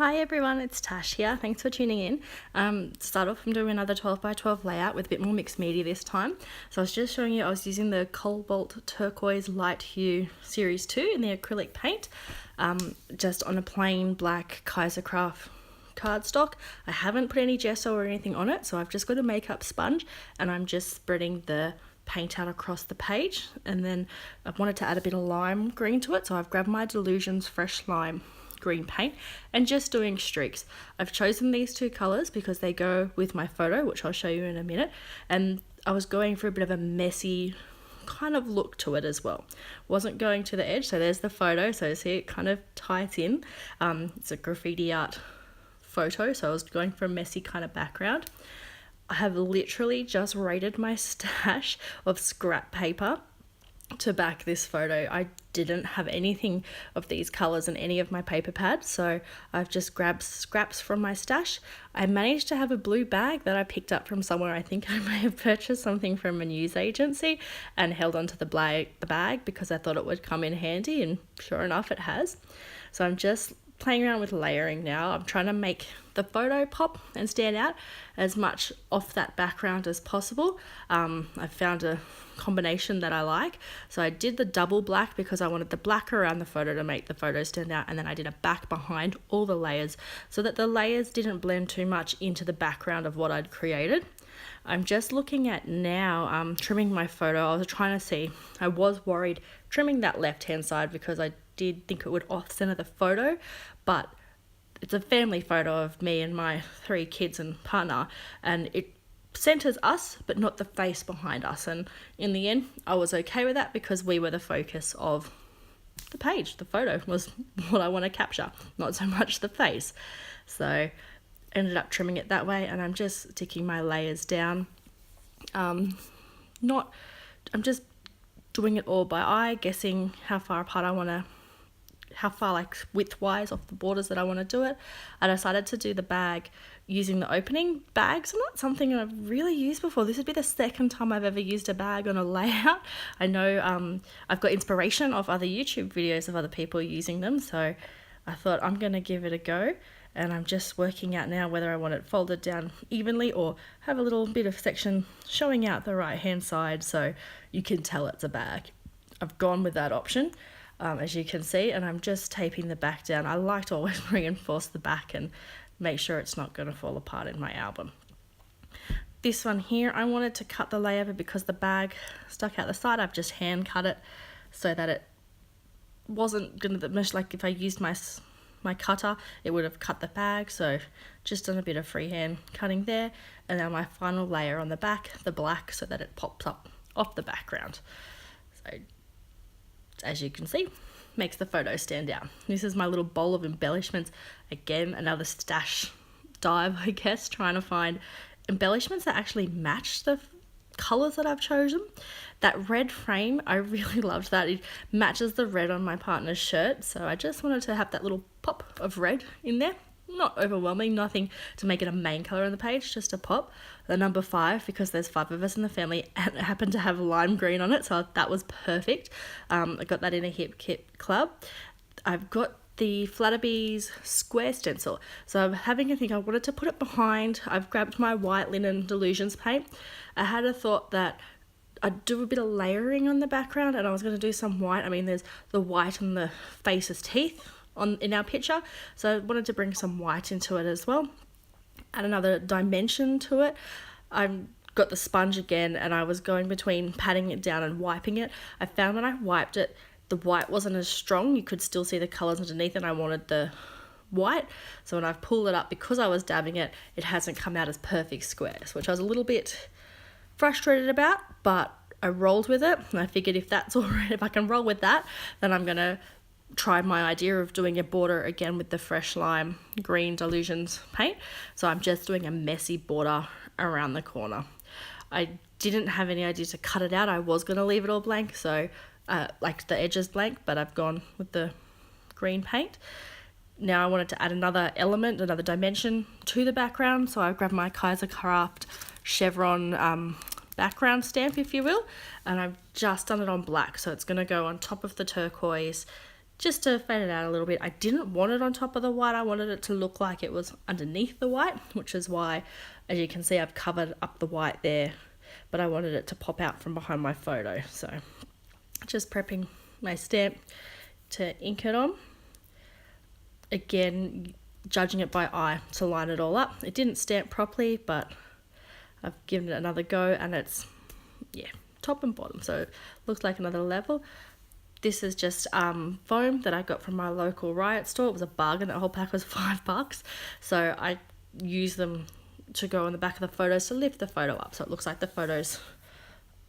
Hi everyone, it's Tash here. Thanks for tuning in. To start off, I'm doing another 12 by 12 layout with a bit more mixed media this time. So I was just showing you I was using the Cobalt Turquoise Light Hue Series 2 in the acrylic paint, just on a plain black Kaisercraft cardstock. I haven't put any gesso or anything on it, so I've just got a makeup sponge and I'm just spreading the paint out across the page. And then I wanted to add a bit of lime green to it, so I've grabbed my Delusions Fresh Lime green paint and just doing streaks. I've chosen these two colors because they go with my photo, which I'll show you in a minute, and I was going for a bit of a messy kind of look to it as well. Wasn't going to the edge. So there's the photo, so see it kind of ties in. It's a graffiti art photo, so I was going for a messy kind of background. I have literally just raided my stash of scrap paper to back this photo. I didn't have anything of these colors in any of my paper pads, so I've just grabbed scraps from my stash. I managed to have a blue bag that I picked up from somewhere. I think I may have purchased something from a news agency and held onto the bag because I thought it would come in handy, and sure enough it has. So I'm just playing around with layering now. I'm trying to make the photo pop and stand out as much off that background as possible. I found a combination that I like. So I did the double black because I wanted the black around the photo to make the photo stand out, and then I did a back behind all the layers so that the layers didn't blend too much into the background of what I'd created. I'm just looking at now, trimming my photo. I was trying to see, I was worried trimming that left hand side because I did think it would off center the photo, but it's a family photo of me and my 3 kids and partner, and it centers us but not the face behind us, and in the end I was okay with that because we were the focus of the page. The photo was what I want to capture, not so much the face. So ended up trimming it that way, and I'm just sticking my layers down. I'm just doing it all by eye, guessing how far apart I want to, how far like width-wise off the borders that I want to do it. I decided to do the bag using the opening bags. Not something I've really used before. This would be the second time I've ever used a bag on a layout. I know I've got inspiration of other YouTube videos of other people using them, so I thought I'm going to give it a go. And I'm just working out now whether I want it folded down evenly or have a little bit of section showing out the right hand side so you can tell it's a bag. I've gone with that option, as you can see, and I'm just taping the back down. I like to always reinforce the back and make sure it's not going to fall apart in my album. This one here, I wanted to cut the layover because the bag stuck out the side. I've just hand cut it so that it wasn't going to mesh. Like if I used my cutter, it would have cut the bag, so just done a bit of freehand cutting there, and now my final layer on the back, the black, so that it pops up off the background. So as you can see, makes the photo stand out. This is my little bowl of embellishments. Again, another stash dive, I guess, trying to find embellishments that actually match the colors that I've chosen. That red frame, I really loved that. It matches the red on my partner's shirt, so I just wanted to have that little pop of red in there. Not overwhelming, nothing to make it a main color on the page, just a pop. The number 5, because there's 5 of us in the family, and it happened to have lime green on it, so that was perfect. I got that in a Hip Kit Club. I've got the Flatterby's square stencil, so I'm having a think. I wanted to put it behind. I've grabbed my white linen Delusions paint. I had a thought that I'd do a bit of layering on the background, and I was going to do some white. I mean, there's the white on the face's teeth in our picture, so I wanted to bring some white into it as well, add another dimension to it. I've got the sponge again, and I was going between patting it down and wiping it. I found when I wiped it, the white wasn't as strong. You could still see the colors underneath, and I wanted the white. So when I've pulled it up, because I was dabbing it, it hasn't come out as perfect squares, which I was a little bit frustrated about, but I rolled with it, and I figured if that's all right, if I can roll with that, then I'm gonna try my idea of doing a border again with the Fresh Lime Green Delusions paint. So I'm just doing a messy border around the corner. I didn't have any idea to cut it out. I was gonna leave it all blank, so like the edges blank, but I've gone with the green paint. Now I wanted to add another element, another dimension to the background, so I grabbed my Kaisercraft chevron background stamp, if you will, and I've just done it on black, so it's going to go on top of the turquoise, just to fade it out a little bit. I didn't want it on top of the white. I wanted it to look like it was underneath the white, which is why, as you can see, I've covered up the white there, but I wanted it to pop out from behind my photo. So just prepping my stamp to ink it on. Again, judging it by eye to line it all up. It didn't stamp properly, but I've given it another go, and it's, yeah, top and bottom, so it looks like another level. This is just foam that I got from my local Riot store. It was a bargain. That whole pack was $5. So I use them to go on the back of the photos to lift the photo up, so it looks like the photo's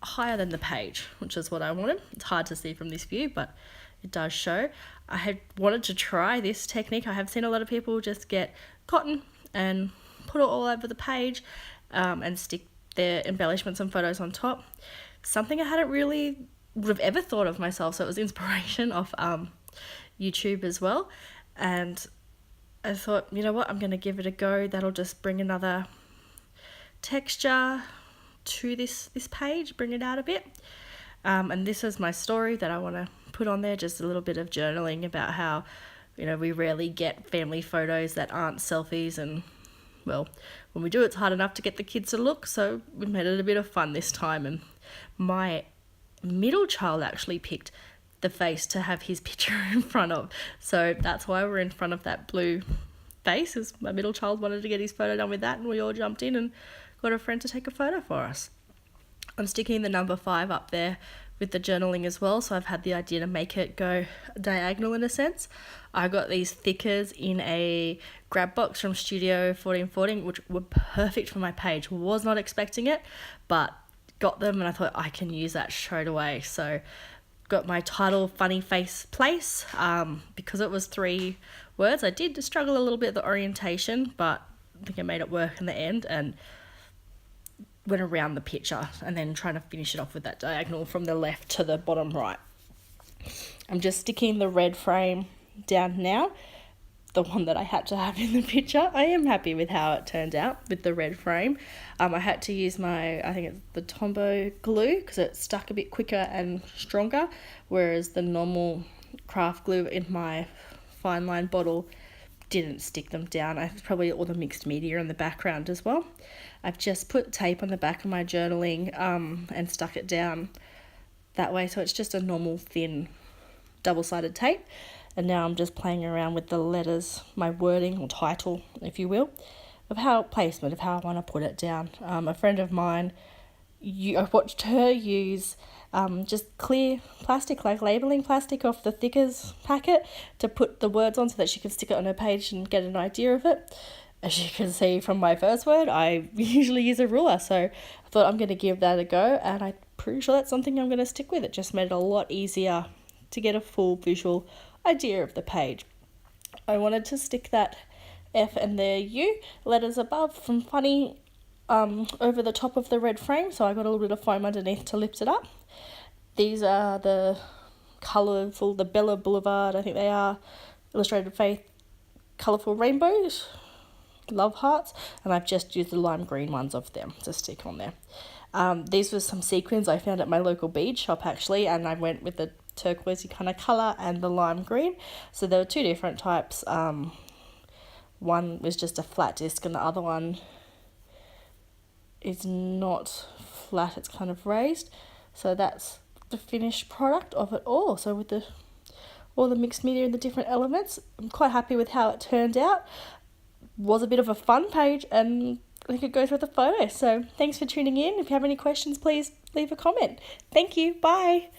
higher than the page, which is what I wanted. It's hard to see from this view, but it does show. I had wanted to try this technique. I have seen a lot of people just get cotton and put it all over the page and stick their embellishments and photos on top. Something I hadn't really would have ever thought of myself, so it was inspiration of YouTube as well. And I thought, you know what, I'm going to give it a go. That'll just bring another texture to this page, bring it out a bit. And this is my story that I want to put on there, just a little bit of journaling about how, you know, we rarely get family photos that aren't selfies, and well, when we do, it's hard enough to get the kids to look, so we made it a bit of fun this time. And my middle child actually picked the face to have his picture in front of, so that's why we're in front of that blue face, is my middle child wanted to get his photo done with that, and we all jumped in and got a friend to take a photo for us. I'm sticking the number 5 up there with the journaling as well, so I've had the idea to make it go diagonal in a sense. I got these thickers in a grab box from Studio 1414, which were perfect for my page. Was not expecting it, but got them and I thought I can use that straight away. So got my title, Funny Face Place, because it was 3 words. I did struggle a little bit with the orientation, but I think I made it work in the end, and went around the picture and then trying to finish it off with that diagonal from the left to the bottom right. I'm just sticking the red frame down now, the one that I had to have in the picture. I am happy with how it turned out with the red frame. I had to use my, I think it's the Tombow glue, because it stuck a bit quicker and stronger, whereas the normal craft glue in my fine line bottle didn't stick them down. I have probably all the mixed media in the background as well. I've just put tape on the back of my journaling and stuck it down that way, so it's just a normal thin double-sided tape. And now I'm just playing around with the letters, my wording or title, if you will, of how placement, of how I want to put it down. A friend of mine, I watched her use just clear plastic, like labelling plastic off the Thickers packet, to put the words on so that she could stick it on her page and get an idea of it. As you can see from my first word, I usually use a ruler, so I thought I'm going to give that a go, and I'm pretty sure that's something I'm going to stick with. It just made it a lot easier to get a full visual idea of the page. I wanted to stick that F and the U letters above from Funny over the top of the red frame, so I got a little bit of foam underneath to lift it up. These are the colourful, the Bella Boulevard, I think they are, Illustrated Faith colourful rainbows, love hearts, and I've just used the lime green ones of them to stick on there. These were some sequins I found at my local bead shop actually, and I went with the turquoisey kind of colour and the lime green. So there were 2 different types. One was just a flat disc, and the other one is not flat, it's kind of raised. So that's the finished product of it all. So with all the mixed media and the different elements, I'm quite happy with how it turned out. Was a bit of a fun page, and I think it goes with the photo. So thanks for tuning in. If you have any questions, please leave a comment. Thank you. Bye.